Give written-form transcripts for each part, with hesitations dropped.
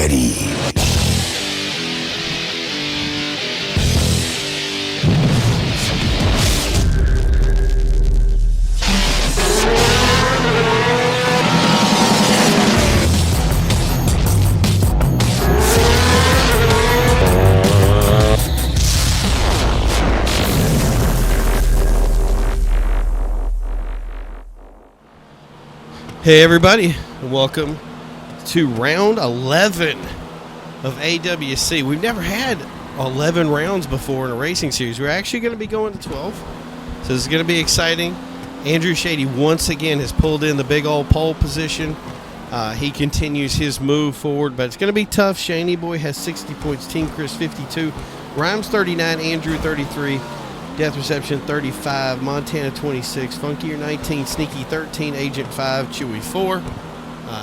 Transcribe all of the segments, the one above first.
ready. Hey everybody, welcome to round 11 of AWC. We've never had 11 rounds before in a racing series. We're actually going to be going to 12, so this is going to be exciting. Andrew Shady once again has pulled in the big old pole position. He continues his move forward, but it's going to be tough. ShaneyBoy has 60 points, Team Chris 52, Rhymes 39, Andrew 33, DeathPercepshun 35, Montana 26, Funkier 19, Sneaki 13, Agent 5, Chewy 4,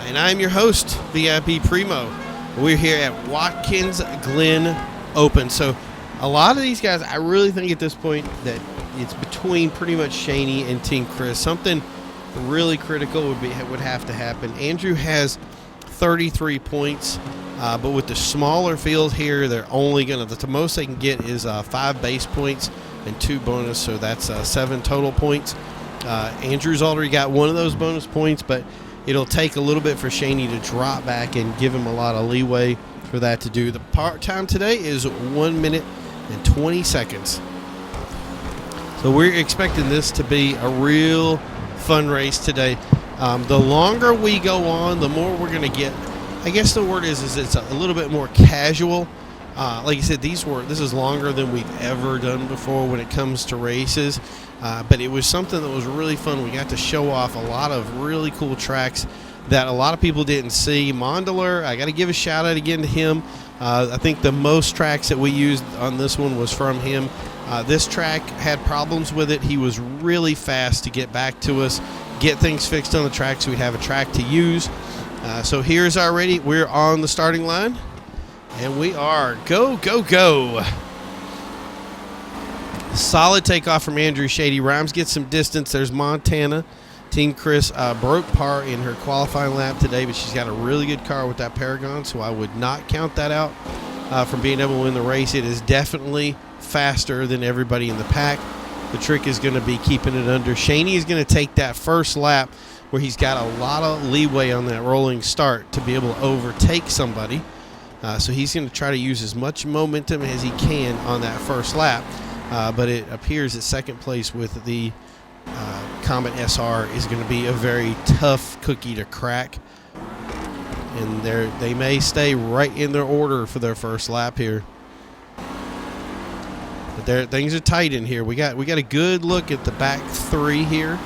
and I'm your host, VIPPrimo. We're here at Watkins Glen Open. So a lot of these guys, I really think at this point that it's between pretty much Shady and Team Chris. Something really critical would have to happen. Andrew has 33 points, but with the smaller field here, they're only going to, the most they can get is 5 base points and 2 bonus, so that's 7 total points. Andrew's already got 1 of those bonus points, but it'll take a little bit for Shady to drop back and give him a lot of leeway for that to do. The part time today is 1 minute and 20 seconds. So we're expecting this to be a real fun race today. The longer we go on, the more we're going to get. I guess the word is it's a little bit more casual. Like I said, this is longer than we've ever done before when it comes to races, but it was something that was really fun. We got to show off a lot of really cool tracks that a lot of people didn't see. Mondeler, I got to give a shout out again to him. I think the most tracks that we used on this one was from him. This track had problems with it. He was really fast to get back to us, get things fixed on the track so we'd have a track to use. So here's our ready. We're on the starting line. And we are go, go, go. Solid takeoff from Andrew Shady. Rhymes gets some distance. There's Montana. Team Chris broke par in her qualifying lap today, but she's got a really good car with that Paragon, so I would not count that out from being able to win the race. It is definitely faster than everybody in the pack. The trick is going to be keeping it under. Shady is going to take that first lap where he's got a lot of leeway on that rolling start to be able to overtake somebody. So he's going to try to use as much momentum as he can on that first lap. But it appears that second place with the Comet SR is going to be a very tough cookie to crack. And they may stay right in their order for their first lap here. But things are tight in here. We got a good look at the back 3 here.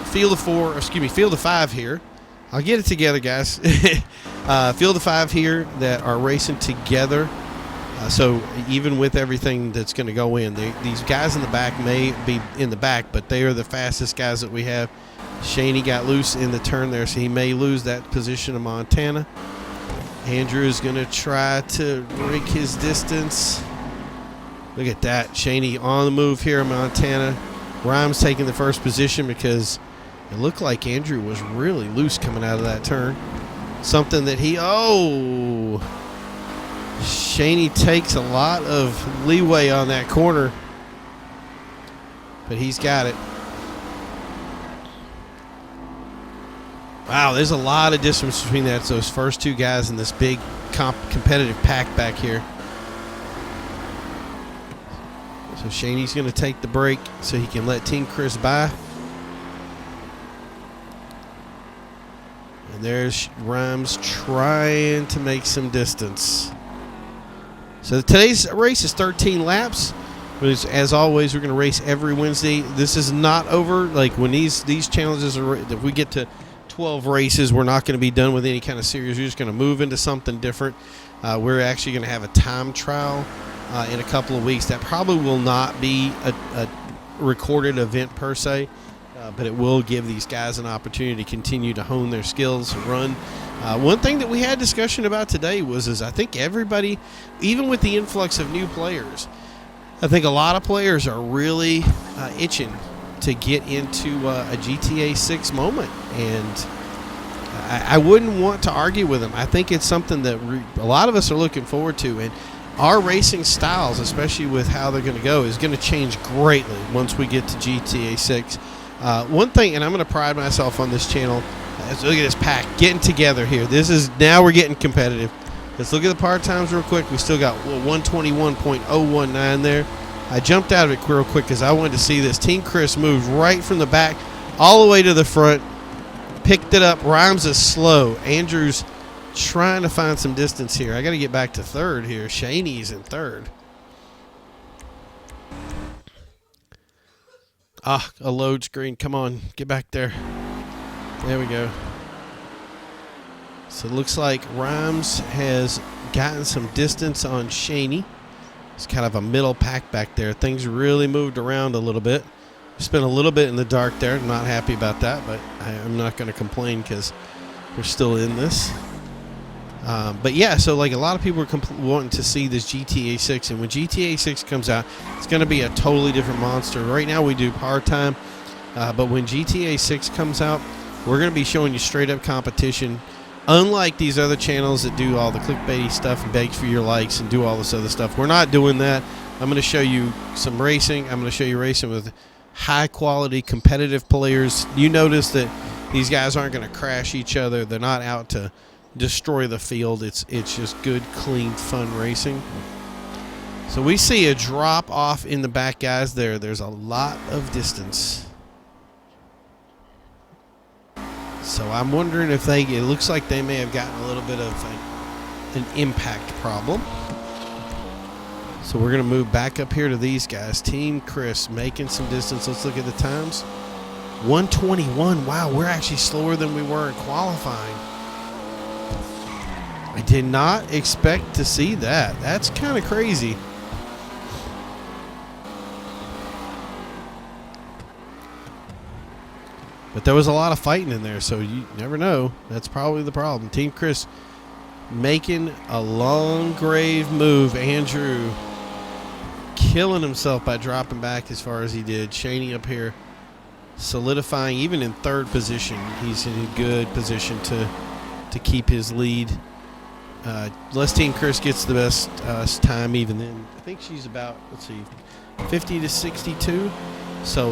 Field of 5 here. I'll get it together, guys. Field of 5 here that are racing together. So even with everything that's going to go in, these guys in the back may be in the back, but they are the fastest guys that we have. Shady got loose in the turn there, so he may lose that position to Montana. Andrew is going to try to break his distance. Look at that. Shady on the move here, Montana. Rhymes taking the first position because it looked like Andrew was really loose coming out of that turn. Something that Shady takes a lot of leeway on that corner, but he's got it. Wow, there's a lot of distance between those first 2 guys and this big competitive pack back here. So Shady's going to take the break so he can let Team Chris by. And there's Rhymes trying to make some distance. So today's race is 13 laps. As always, we're going to race every Wednesday. This is not over. Like when these challenges are, if we get to 12 races, we're not going to be done with any kind of series. We're just going to move into something different. We're actually going to have a time trial in a couple of weeks. That probably will not be a recorded event per se, but it will give these guys an opportunity to continue to hone their skills, run. One thing that we had discussion about today was I think everybody, even with the influx of new players, I think a lot of players are really itching to get into a GTA 6 moment. And I wouldn't want to argue with him. I think it's something that a lot of us are looking forward to, and our racing styles, especially with how they're going to go, is going to change greatly once we get to GTA 6. One thing, and I'm going to pride myself on this channel. Let's look at this pack getting together here. Now we're getting competitive. Let's look at the part times real quick. We still got 121.019 there. I jumped out of it real quick because I wanted to see this. Team Chris moves right from the back all the way to the front. Picked it up. Rhymes is slow. Andrew's trying to find some distance here. I got to get back to third here. Shaney's in third. Ah, a load screen. Come on, get back there. There we go. So it looks like Rhymes has gotten some distance on Shaney. It's kind of a middle pack back there. Things really moved around a little bit. Spent a little bit in the dark there. Not happy about that, but I'm not going to complain because we're still in this. But yeah, so like a lot of people are wanting to see this GTA 6, and when GTA 6 comes out, it's going to be a totally different monster. Right now we do part time, but when GTA 6 comes out, we're going to be showing you straight up competition. Unlike these other channels that do all the clickbaity stuff and beg for your likes and do all this other stuff, we're not doing that. I'm going to show you some racing. I'm going to show you racing with high quality competitive players. You notice that these guys aren't going to crash each other. They're not out to destroy the field. It's just good, clean, fun racing. So we see a drop off in the back, guys. There's a lot of distance. So I'm wondering if it looks like they may have gotten a little bit of an impact problem. So we're going to move back up here to these guys. Team Chris making some distance. Let's look at the times. 121. Wow, we're actually slower than we were in qualifying. I did not expect to see that. That's kind of crazy. But there was a lot of fighting in there, so you never know. That's probably the problem. Team Chris making a long grave move. Andrew killing himself by dropping back as far as he did. Shaney up here solidifying, even in third position. He's in a good position to keep his lead. Unless Team Chris gets the best time even then. I think she's about, let's see, 50 to 62. So,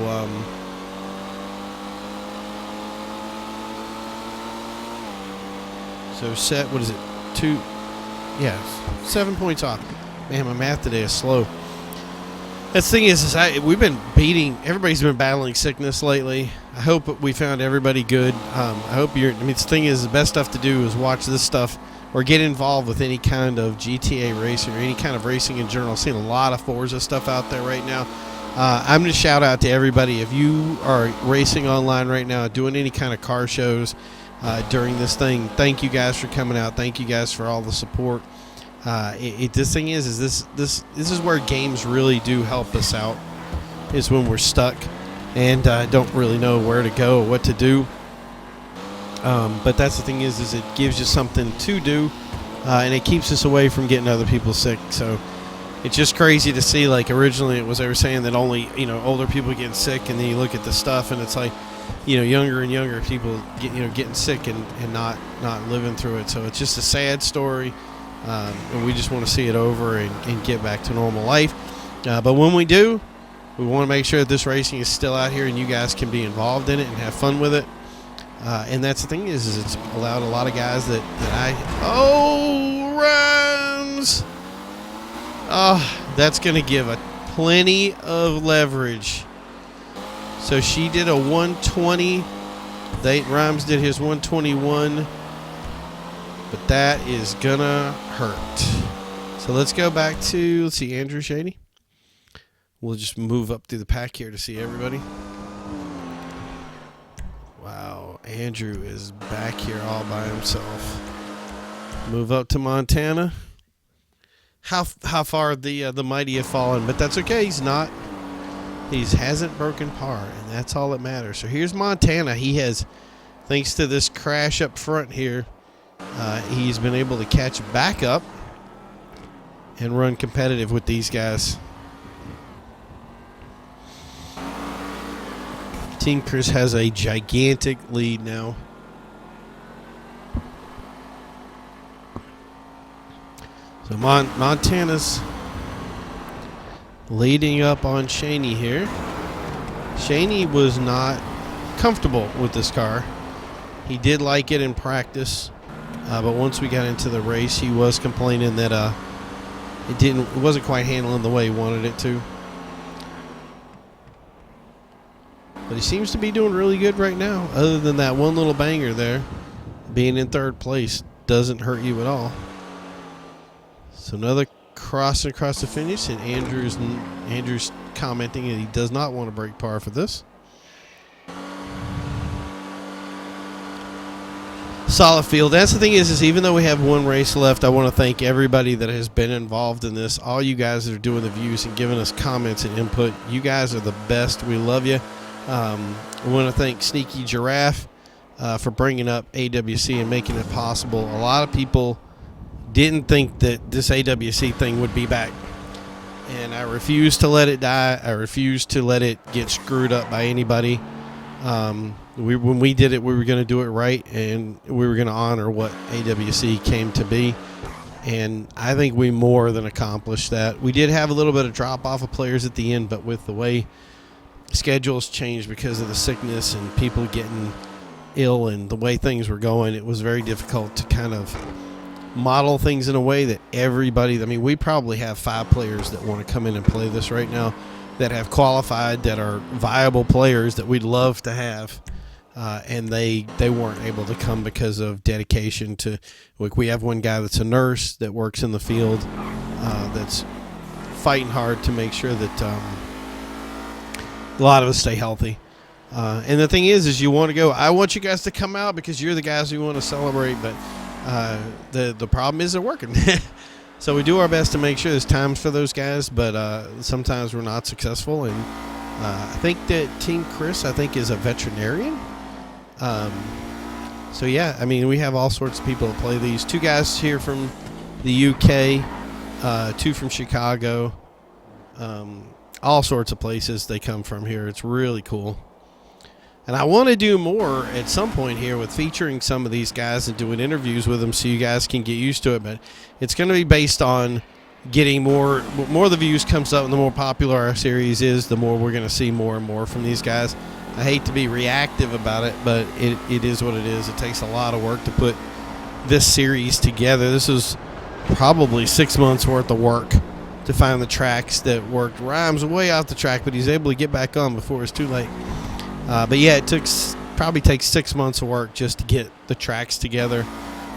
set, what is it? 7 points off. Man, my math today is slow. That's the thing is we've been everybody's been battling sickness lately. I hope we found everybody good. I hope the thing is, the best stuff to do is watch this stuff or get involved with any kind of GTA racing or any kind of racing in general. Seeing a lot of Forza stuff out there right now. I'm going to shout out to everybody. If you are racing online right now, doing any kind of car shows during this thing, thank you guys for coming out. Thank you guys for all the support. This thing is this is where games really do help us out, is when we're stuck and don't really know where to go or what to do. But that's the thing is it gives you something to do, and it keeps us away from getting other people sick. So it's just crazy to see, like, originally it was, they were saying that only, older people getting sick, and then you look at the stuff and it's like, younger and younger people getting sick and not living through it. So it's just a sad story, and we just want to see it over and get back to normal life. But when we do, we want to make sure that this racing is still out here and you guys can be involved in it and have fun with it. And that's the thing is it's allowed a lot of guys that runs. Oh, that's going to give plenty of leverage. So she did a 120. Rhymes did his 121. But that is going to hurt. So let's go back to, let's see, Andrew, Shady. We'll just move up through the pack here to see everybody. Wow, Andrew is back here all by himself. Move up to Montana. How far the mighty have fallen, but that's okay. He hasn't broken par, and that's all that matters. So here's Montana. He has, thanks to this crash up front here, he's been able to catch back up and run competitive with these guys. Team Chris has a gigantic lead now. So Montana's leading up on Shaney here. Shaney was not comfortable with this car. He did like it in practice, but once we got into the race, he was complaining that it wasn't quite handling the way he wanted it to. But he seems to be doing really good right now. Other than that one little banger there, being in third place doesn't hurt you at all. So another cross across the finish, and Andrew's commenting that he does not want to break par for this. Solid field. That's the thing is even though we have one race left, I want to thank everybody that has been involved in this. All you guys that are doing the views and giving us comments and input. You guys are the best. We love you. I want to thank Sneaki Gyraffe for bringing up AWC and making it possible. A lot of people didn't think that this AWC thing would be back, and I refuse to let it die. I refuse to let it get screwed up by anybody. When we did it, we were going to do it right, and we were going to honor what AWC came to be, and I think we more than accomplished that. We did have a little bit of drop-off of players at the end, but with the way schedules changed because of the sickness and people getting ill and the way things were going, it was very difficult to kind of model things in a way that everybody, I mean, we probably have 5 players that want to come in and play this right now that have qualified, that are viable players that we'd love to have, and they weren't able to come because of dedication to, like, we have one guy that's a nurse that works in the field, that's fighting hard to make sure that a lot of us stay healthy. And the thing is you want to go, I want you guys to come out because you're the guys who want to celebrate, but the problem is they're working. So we do our best to make sure there's times for those guys, but sometimes we're not successful. And I think that Team Chris, is a veterinarian. So yeah, I mean, we have all sorts of people that play these. 2 guys here from the UK, 2 from Chicago, all sorts of places they come from here. It's really cool. And I want to do more at some point here with featuring some of these guys and doing interviews with them so you guys can get used to it. But it's going to be based on getting more the views comes up and the more popular our series is, the more we're going to see more and more from these guys. I hate to be reactive about it, but it is what it is. It takes a lot of work to put this series together. This is probably 6 months worth of work to find the tracks that worked. Rhymes way off the track, but he's able to get back on before it's too late. But yeah, it probably takes 6 months of work just to get the tracks together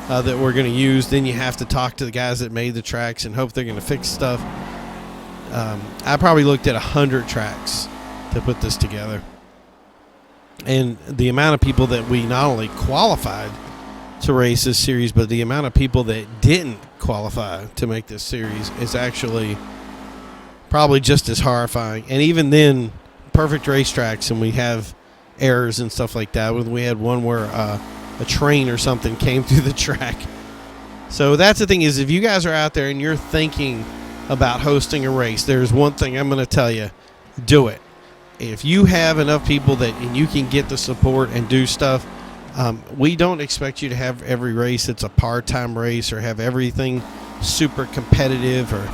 that we're going to use. Then you have to talk to the guys that made the tracks and hope they're going to fix stuff. I probably looked at 100 tracks to put this together. And the amount of people that we not only qualified to race this series, but the amount of people that didn't qualify to make this series is actually probably just as horrifying. And even then, perfect racetracks, and we have errors and stuff like that. We had one where a train or something came through the track. So that's the thing is, if you guys are out there and you're thinking about hosting a race, there's one thing I'm going to tell you: do it. If you have enough people and you can get the support and do stuff, we don't expect you to have every race that's a part-time race or have everything super competitive or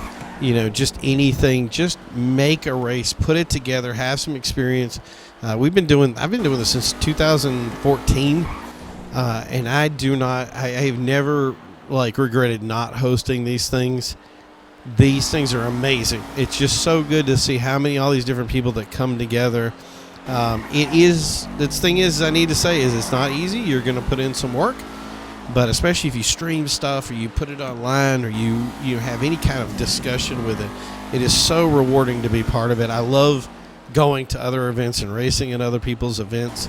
just anything. Just make a race, put it together, have some experience. I've been doing this since 2014, and I have never regretted not hosting these things. These things are amazing. It's just so good to see all these different people that come together. The thing is, I need to say is it's not easy. You're going to put in some work. But especially if you stream stuff or you put it online or you have any kind of discussion with it, it is so rewarding to be part of it. I love going to other events and racing at other people's events.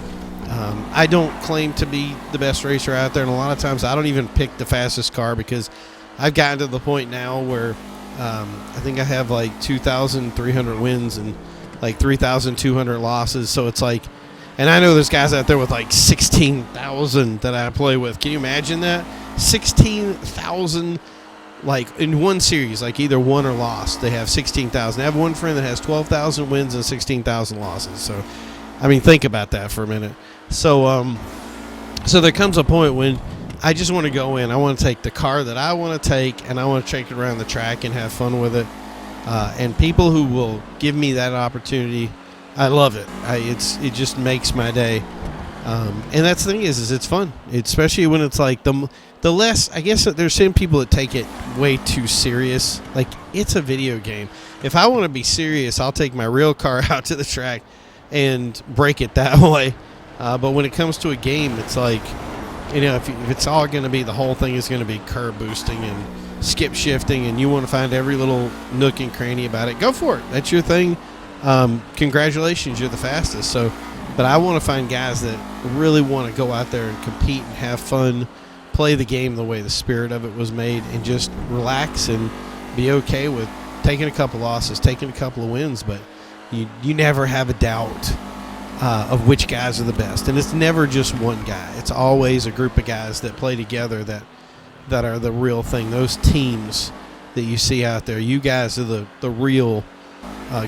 I don't claim to be the best racer out there, and a lot of times I don't even pick the fastest car because I've gotten to the point now where I think I have 2,300 wins and 3,200 losses. So it's and I know there's guys out there with 16,000 that I play with. Can you imagine that? 16,000, in one series, either won or lost. They have 16,000. I have one friend that has 12,000 wins and 16,000 losses. So, I mean, think about that for a minute. So there comes a point when I just want to go in. I want to take the car that I want to take, and I want to take it around the track and have fun with it. And people who will give me that opportunity, I love it. It just makes my day. And that's the thing is it's fun, especially when it's like the less, I guess there's some people that take it way too serious. Like, it's a video game. If I want to be serious, I'll take my real car out to the track and break it that way. But when it comes to a game, it's like, if it's all going to be, the whole thing is going to be curb boosting and skip shifting, and you want to find every little nook and cranny about it, go for it. That's your thing. Congratulations, you're the fastest. But I want to find guys that really want to go out there and compete and have fun, play the game the way the spirit of it was made, and just relax and be okay with taking a couple losses, taking a couple of wins, but you never have a doubt of which guys are the best. And it's never just one guy. It's always a group of guys that play together that are the real thing. Those teams that you see out there, you guys are the real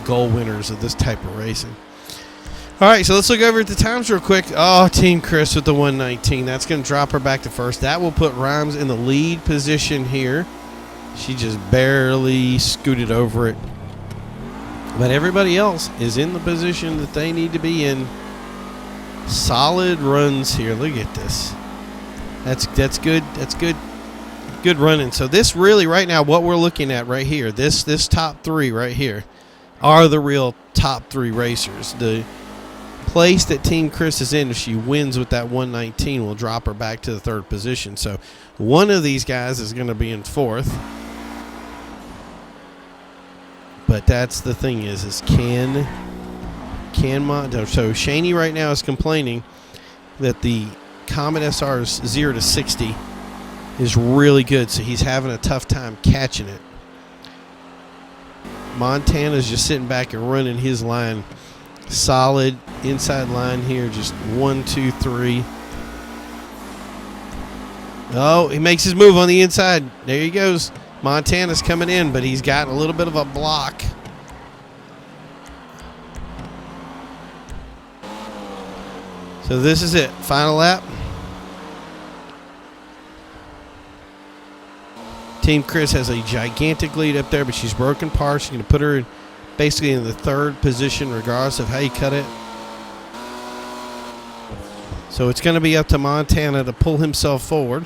goal winners of this type of racing. All right, so let's look over at the times real quick. Oh, Team Chris with the 119. That's going to drop her back to first. That will put Rhymes in the lead position here. She just barely scooted over it. But everybody else is in the position that they need to be in. Solid runs here. Look at this. That's good. That's good. Good running. So this really right now, what we're looking at right here, this top three right here are the real top three racers. The place that Team Chris is in, if she wins with that 119, will drop her back to the third position. So one of these guys is going to be in fourth. But that's the thing is can Montana. So Shady right now is complaining that the Comet SR's 0 to 60 is really good, so he's having a tough time catching it. Montana's just sitting back and running his line. Solid inside line here, just 1, 2, 3. Oh, he makes his move on the inside. There he goes. Montana's coming in, but he's got a little bit of a block. So this is it. Final lap. Team Chris has a gigantic lead up there, but she's broken par. She's going to put her basically in the third position regardless of how you cut it. So it's going to be up to Montana to pull himself forward.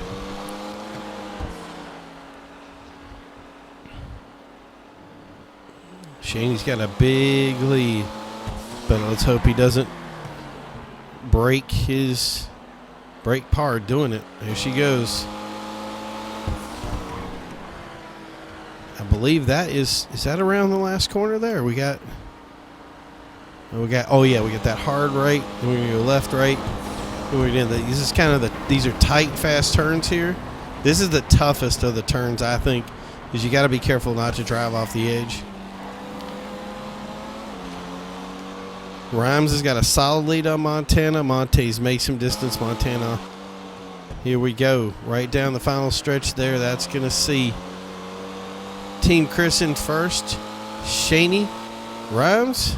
Shane's got a big lead, but let's hope he doesn't break par doing it. There she goes. I believe that is that around the last corner there? We got that hard right, and we're gonna go left, right. This is kind of these are tight, fast turns here. This is the toughest of the turns, I think, because you got to be careful not to drive off the edge. Rhymes has got a solid lead on Montana. Monte's made some distance. Montana. Here we go. Right down the final stretch there. That's going to see Team Chris in first. Shady, Rhymes,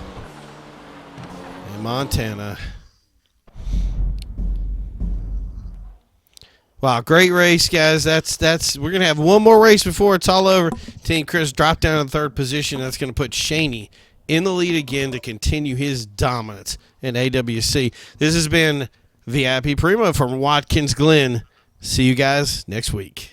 and Montana. Wow, great race, guys. We're gonna have one more race before it's all over. Team Chris dropped down to third position. That's gonna put Shady in the lead again to continue his dominance in AWC. This has been VIPPrimo from Watkins Glen. See you guys next week.